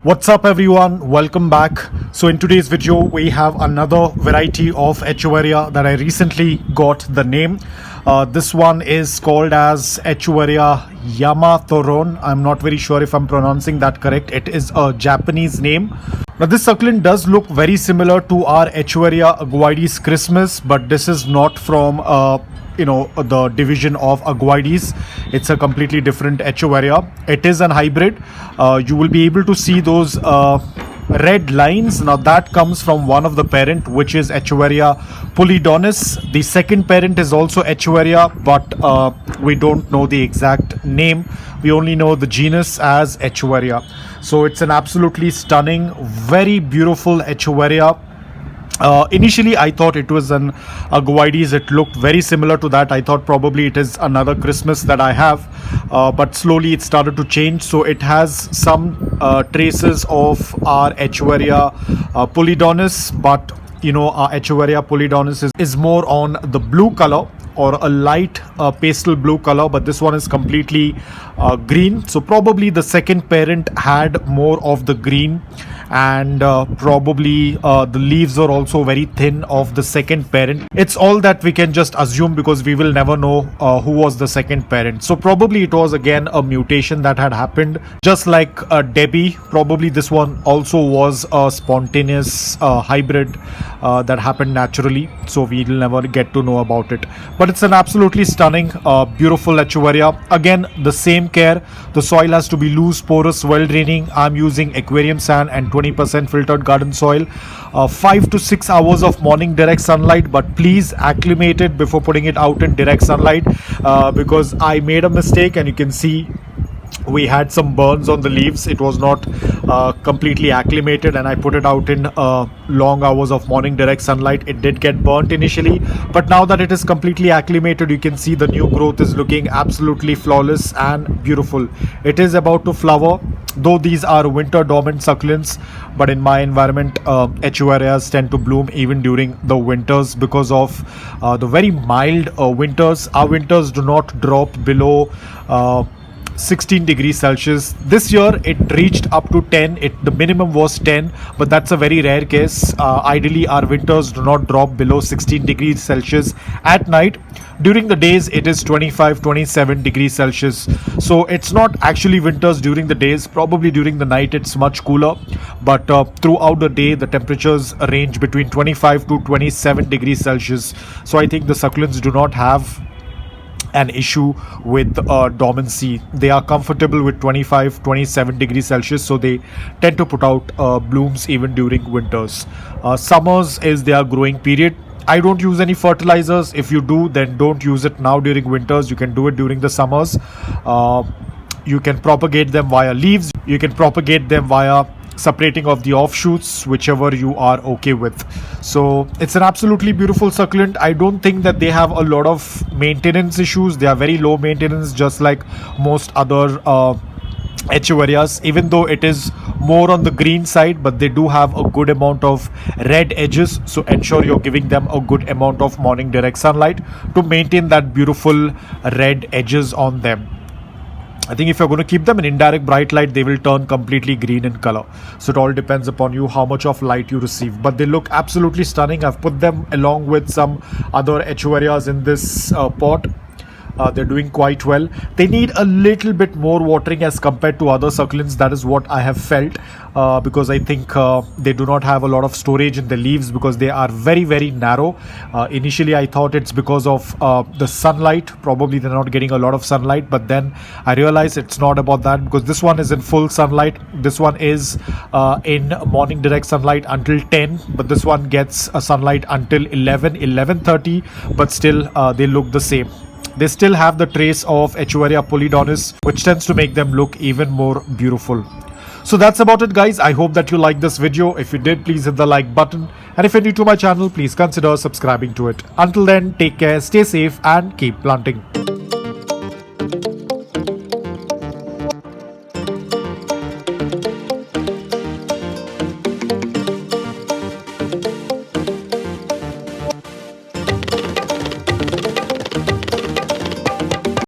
What's up everyone, welcome back. So in today's video we have another variety of Echeveria that I recently got the name. This one is called as Echeveria Yamathoron. I'm not very sure if I'm pronouncing that correct. It is a Japanese name. Now this succulent does look very similar to our Echeveria Aguides Christmas, but this is not from the division of Aguides. It's a completely different Echeveria. It is an hybrid. You will be able to see those red lines. Now that comes from one of the parent, which is Echeveria Polydonis. The second parent is also Echeveria, but we don't know the exact name. We only know the genus as Echeveria. So it's an absolutely stunning, very beautiful Echeveria. Initially I thought it was an Aguides. It looked very similar to that. I thought probably it is another Christmas that I have, but slowly it started to change. So it has some traces of our Echeveria Polydonis, but our Echeveria Polydonis is more on the blue color, or a light pastel blue color, but this one is completely green. So probably the second parent had more of the green, and probably the leaves are also very thin of the second parent. It's all that we can just assume, because we will never know who was the second parent. So probably it was again a mutation that had happened, just like Debbie. Probably this one also was a spontaneous hybrid that happened naturally, so we'll never get to know about it. But it's an absolutely stunning, beautiful Echeveria. Again, the same care. The soil has to be loose, porous, well draining. I'm using aquarium sand and 20% filtered garden soil. 5 to 6 hours of morning direct sunlight, but please acclimate it before putting it out in direct sunlight, because I made a mistake, and you can see we had some burns on the leaves. It was not completely acclimated, and I put it out in long hours of morning direct sunlight. It did get burnt initially, but now that it is completely acclimated, you can see the new growth is looking absolutely flawless and beautiful. It is about to flower, though these are winter dormant succulents, but in my environment Echeverias tend to bloom even during the winters because of the very mild winters. Our winters do not drop below 16 degrees Celsius. This year it reached up to 10. The minimum was 10, but that's a very rare case. Ideally our winters do not drop below 16 degrees Celsius at night. During the days it is 25-27 degrees Celsius. So it's not actually winters during the days. Probably during the night it's much cooler, but throughout the day the temperatures range between 25 to 27 degrees Celsius. So I think the succulents do not have an issue with dormancy. They are comfortable with 25-27 degrees Celsius, so they tend to put out blooms even during winters. Summers is their growing period. I don't use any fertilizers. If you do, then don't use it now during winters. You can do it during the summers. You can propagate them via leaves. You can propagate them via separating of the offshoots, whichever you are okay with. So it's an absolutely beautiful succulent. I don't think that they have a lot of maintenance issues. They are very low maintenance, just like most other Echeverias, even though it is more on the green side, but they do have a good amount of red edges. So ensure you're giving them a good amount of morning direct sunlight to maintain that beautiful red edges on them. I think if you're going to keep them in indirect bright light, they will turn completely green in color. So it all depends upon you how much of light you receive. But they look absolutely stunning. I've put them along with some other Echeverias in this pot. They're doing quite well. They need a little bit more watering as compared to other succulents. That is what I have felt, because I think they do not have a lot of storage in the leaves, because they are very, very narrow. Initially I thought it's because of the sunlight. Probably they're not getting a lot of sunlight, but then I realized it's not about that, because this one is in full sunlight. This one is in morning direct sunlight until 10, but this one gets sunlight until 11:30, but still they look the same. They still have the trace of Echeveria Polydonis, which tends to make them look even more beautiful. So that's about it, guys. I hope that you liked this video. If you did, please hit the like button, and if you're new to my channel, please consider subscribing to it. Until then, take care, stay safe, and keep planting.